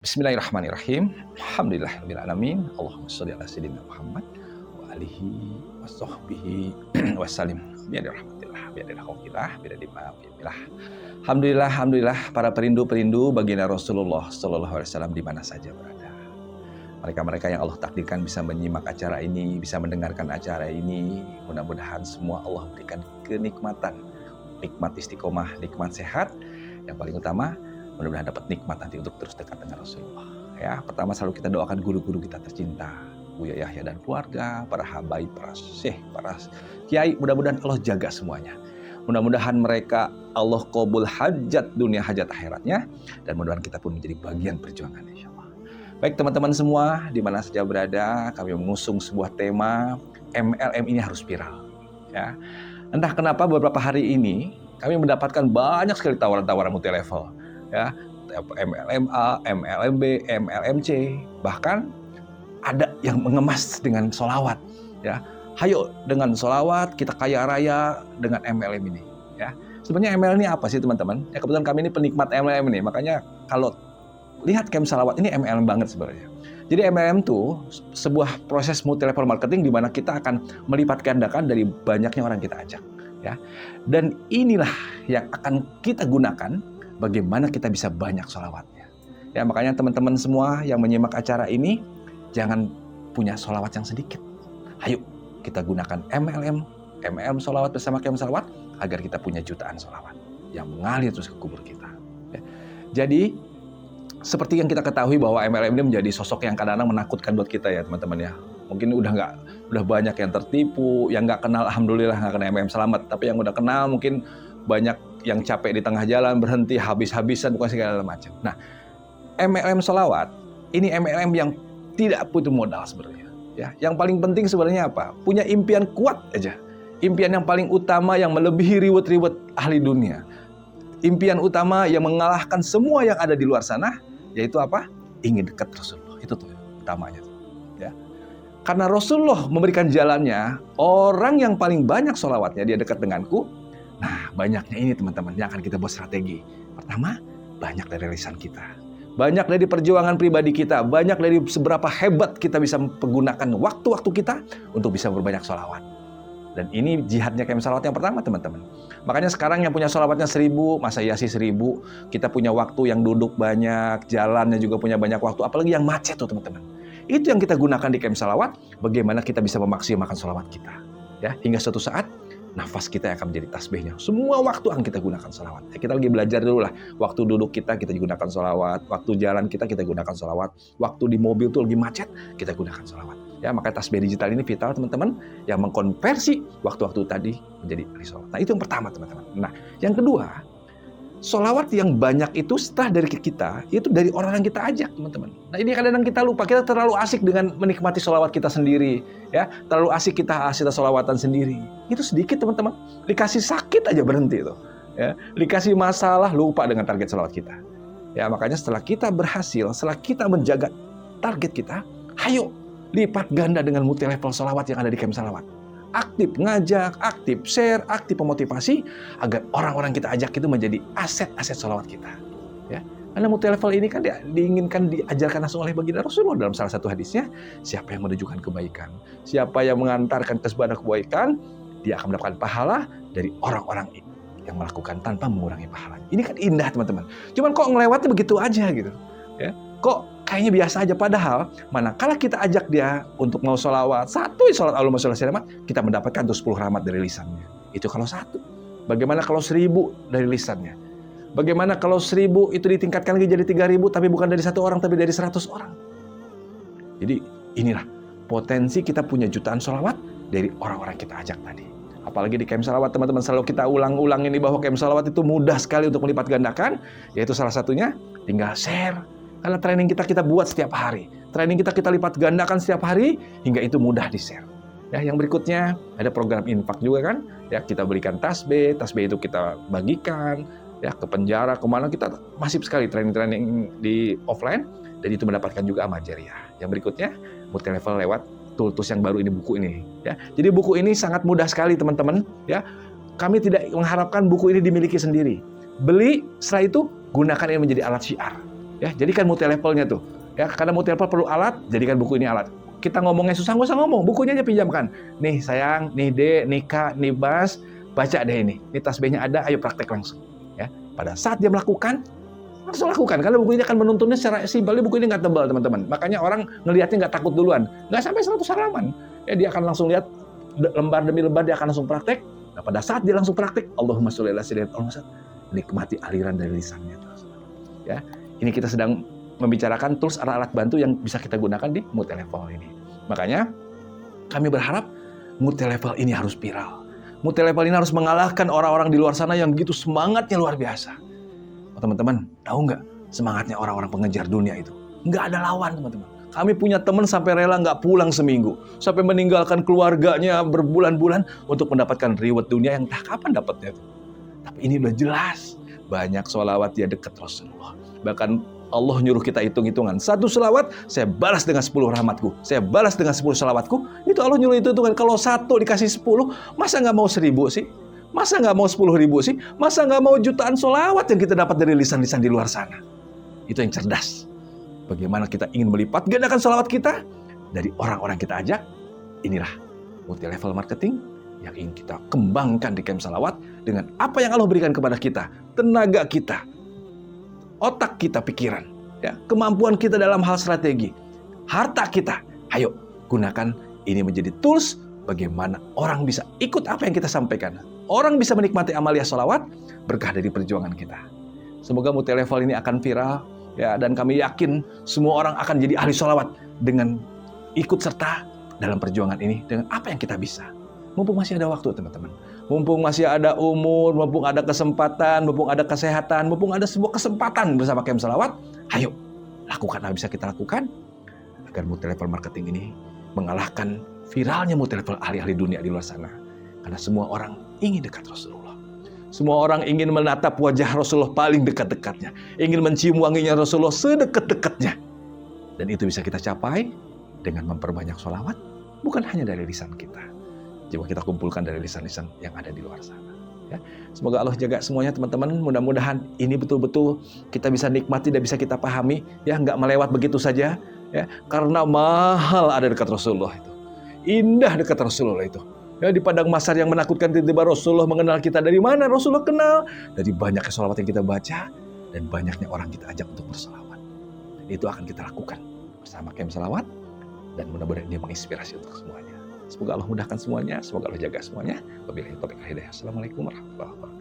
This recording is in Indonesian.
Bismillahirrahmanirrahim. Alhamdulillahirabbil alamin. Allahumma shalli ala sayyidina Muhammad wa alihi wa sahbihi wasallim. Biadil rahmatillah, biadil khaufillah, biadil ma'afillah. Alhamdulillah para perindu-perindu baginda Rasulullah sallallahu alaihi wasallam di mana saja berada. Mereka-mereka yang Allah takdirkan bisa menyimak acara ini, bisa mendengarkan acara ini, mudah-mudahan semua Allah berikan kenikmatan, nikmat istiqomah, nikmat sehat, yang paling utama mudah-mudahan dapat nikmat nanti untuk terus dekat dengan Rasulullah. Ya, pertama selalu kita doakan guru-guru kita tercinta, Buya Yahya dan keluarga, para habaib, para syekh, para kiai, mudah-mudahan Allah jaga semuanya. Mudah-mudahan mereka Allah qabul hajat dunia, hajat akhiratnya, dan mudah-mudahan kita pun menjadi bagian perjuangan insyaallah. Baik teman-teman semua, di mana saja berada, kami mengusung sebuah tema MLM ini harus viral. Ya. Entah kenapa beberapa hari ini kami mendapatkan banyak sekali tawaran-tawaran multi level. Ya, MLMA, MLMB, MLMC, bahkan ada yang mengemas dengan solawat. Ya, hayo dengan solawat kita kaya raya dengan MLM ini. Ya, sebenarnya MLM ini apa sih teman-teman? Ya kebetulan kami ini penikmat MLM ini, makanya kalau lihat camp salawat ini MLM banget sebenarnya. Jadi MLM itu sebuah proses multi level marketing di mana kita akan melipat gandakan dari banyaknya orang kita ajak. Ya, dan inilah yang akan kita gunakan. Bagaimana kita bisa banyak sholawatnya. Ya, makanya teman-teman semua yang menyimak acara ini, jangan punya sholawat yang sedikit. Ayo kita gunakan MLM sholawat bersama camp salawat, agar kita punya jutaan sholawat yang mengalir terus ke kubur kita. Ya. Jadi, seperti yang kita ketahui bahwa MLM ini menjadi sosok yang kadang-kadang menakutkan buat kita ya teman-teman ya. Mungkin udah banyak yang tertipu, yang nggak kenal alhamdulillah nggak kena MLM selamat, tapi yang udah kenal mungkin banyak yang capek di tengah jalan, berhenti habis-habisan, bukan segala macam. Nah, MLM sholawat, ini MLM yang tidak butuh modal sebenarnya. Ya, yang paling penting sebenarnya apa? Punya impian kuat aja. Impian yang paling utama yang melebihi reward-reward ahli dunia. Impian utama yang mengalahkan semua yang ada di luar sana, yaitu apa? Ingin dekat Rasulullah. Itu tuh utamanya. Ya. Karena Rasulullah memberikan jalannya, orang yang paling banyak sholawatnya dia dekat denganku. Nah, banyaknya ini teman-teman yang akan kita buat strategi. Pertama, banyak dari lisan kita. Banyak dari perjuangan pribadi kita. Banyak dari seberapa hebat kita bisa menggunakan waktu-waktu kita untuk bisa berbanyak sholawat. Dan ini jihadnya camp salawat yang pertama teman-teman. Makanya sekarang yang punya sholawatnya 1000, masa iya sih 1000. Kita punya waktu yang duduk banyak, jalannya juga punya banyak waktu. Apalagi yang macet tuh teman-teman. Itu yang kita gunakan di camp salawat. Bagaimana kita bisa memaksimalkan sholawat kita. Ya, hingga suatu saat nafas kita akan menjadi tasbihnya. Semua waktu akan kita gunakan sholawat. Kita lagi belajar dulu lah. Waktu duduk kita gunakan sholawat. Waktu jalan kita gunakan sholawat. Waktu di mobil tuh lagi macet, kita gunakan sholawat. Ya, maka tasbih digital ini vital teman-teman. Yang mengkonversi waktu-waktu tadi menjadi sholawat. Nah, itu yang pertama teman-teman. Nah, yang kedua, sholawat yang banyak itu setelah dari kita, itu dari orang yang kita ajak teman-teman. Nah, ini kadang-kadang kita lupa, kita terlalu asik dengan menikmati sholawat kita sendiri. Ya, terlalu asik kita sholawatan sendiri. Itu sedikit teman-teman. Dikasih sakit aja berhenti tuh. Ya, dikasih masalah lupa dengan target sholawat kita. Ya, makanya setelah kita berhasil, setelah kita menjaga target kita, ayo lipat ganda dengan multi level sholawat yang ada di camp salawat. Aktif ngajak, aktif share, aktif memotivasi agar orang-orang kita ajak itu menjadi aset-aset sholawat kita. Ya, karena multi level ini kan diinginkan diajarkan langsung oleh baginda Rasulullah dalam salah satu hadisnya, siapa yang menunjukkan kebaikan, siapa yang mengantarkan kepada kebaikan, dia akan mendapatkan pahala dari orang-orang yang melakukan tanpa mengurangi pahalanya. Ini kan indah teman-teman. Cuman kok ngelewatnya begitu aja gitu. Ya, kok kayaknya biasa aja, padahal manakala kita ajak dia untuk mau sholawat, satu sholat Allahumma sholli ala Muhammad, kita mendapatkan tuh 10 rahmat dari lisannya. Itu kalau satu. Bagaimana kalau 1000 dari lisannya? Bagaimana kalau 1000 itu ditingkatkan lagi jadi 3000, tapi bukan dari satu orang, tapi dari 100 orang. Jadi inilah potensi kita punya jutaan sholawat dari orang-orang kita ajak tadi. Apalagi di camp salawat teman-teman, selalu kita ulang-ulang ini bahwa camp salawat itu mudah sekali untuk melipat gandakan, yaitu salah satunya tinggal share. Karena training kita buat setiap hari. Training kita lipat gandakan setiap hari, hingga itu mudah di-share. Ya, yang berikutnya ada program infak juga kan. Ya, kita berikan tasbih itu kita bagikan ya ke penjara, kemana kita masif sekali training-training di offline, dan itu mendapatkan juga amal jariah. Yang berikutnya multi level lewat tools yang baru ini, buku ini. Ya, jadi buku ini sangat mudah sekali teman-teman. Ya, kami tidak mengharapkan buku ini dimiliki sendiri. Beli, setelah itu gunakan ini menjadi alat syiar. Ya, jadikan multi levelnya tuh. Ya, karena multi level perlu alat, jadikan buku ini alat. Kita ngomongnya susah, nggak usah ngomong, bukunya aja pinjamkan. Nih sayang, nih D, nih K, nih Bas, baca deh ini. Nih tasbihnya ada, ayo praktek langsung. Ya, pada saat dia melakukan, langsung lakukan. Karena buku ini akan menuntunnya secara simpel. Buku ini nggak tebal, teman-teman. Makanya orang ngelihatnya nggak takut duluan. Nggak sampai 100 halaman. Ya, dia akan langsung lihat lembar demi lembar, dia akan langsung praktek. Nah, pada saat dia langsung praktek, Allahumma sholli ala sayyidina Muhammad, nikmati aliran dari lisannya. Ya, ini kita sedang membicarakan tools alat-alat bantu yang bisa kita gunakan di multi level ini. Makanya kami berharap multi level ini harus viral. Multi level ini harus mengalahkan orang-orang di luar sana yang gitu semangatnya luar biasa. Oh, teman-teman, tahu nggak semangatnya orang-orang pengejar dunia itu? Nggak ada lawan, teman-teman. Kami punya teman sampai rela nggak pulang seminggu, sampai meninggalkan keluarganya berbulan-bulan untuk mendapatkan reward dunia yang entah kapan dapatnya itu. Tapi ini udah jelas, banyak sholawat dia dekat Rasulullah. Bahkan Allah nyuruh kita hitung-hitungan. 1 sholawat, saya balas dengan 10 rahmatku. Saya balas dengan 10 sholawatku. Itu Allah nyuruh hitung-hitungan. Kalau 1 dikasih 10, masa nggak mau 1000 sih? Masa nggak mau 10.000 sih? Masa nggak mau jutaan sholawat yang kita dapat dari lisan-lisan di luar sana? Itu yang cerdas. Bagaimana kita ingin melipat gandakan sholawat kita dari orang-orang kita ajak. Inilah multi level marketing yang ingin kita kembangkan di Camp Salawat dengan apa yang Allah berikan kepada kita, tenaga kita, otak kita, pikiran, ya, kemampuan kita dalam hal strategi, harta kita. Ayo gunakan ini menjadi tools bagaimana orang bisa ikut apa yang kita sampaikan. Orang bisa menikmati amalia sholawat berkah dari perjuangan kita. Semoga multi level ini akan viral, ya, dan kami yakin semua orang akan jadi ahli sholawat dengan ikut serta dalam perjuangan ini dengan apa yang kita bisa. Mumpung masih ada waktu, teman-teman. Mumpung masih ada umur, mumpung ada kesempatan, mumpung ada kesehatan, mumpung ada sebuah kesempatan bersama Camp Salawat, ayo lakukan apa yang bisa kita lakukan agar multi level marketing ini mengalahkan viralnya multi level ahli-ahli dunia di luar sana. Karena semua orang ingin dekat Rasulullah. Semua orang ingin menatap wajah Rasulullah paling dekat-dekatnya. Ingin mencium wanginya Rasulullah sedekat-dekatnya. Dan itu bisa kita capai dengan memperbanyak sholawat, bukan hanya dari lisan kita. Coba kita kumpulkan dari lisan-lisan yang ada di luar sana. Ya. Semoga Allah jaga semuanya, teman-teman. Mudah-mudahan ini betul-betul kita bisa nikmati dan bisa kita pahami. Ya, nggak melewat begitu saja. Ya, karena mahal ada dekat Rasulullah itu. Indah dekat Rasulullah itu. Ya, di padang mahsyar yang menakutkan tiba-tiba Rasulullah mengenal kita. Dari mana Rasulullah kenal? Dari banyaknya sholawat yang kita baca dan banyaknya orang kita ajak untuk bersolawat. Itu akan kita lakukan bersama Camp Salawat dan mudah-mudahan ini menginspirasi untuk semuanya. Semoga Allah mudahkan semuanya, semoga Allah jaga semuanya. Wabillahi taufiq wal hidayah. Assalamualaikum warahmatullahi wabarakatuh.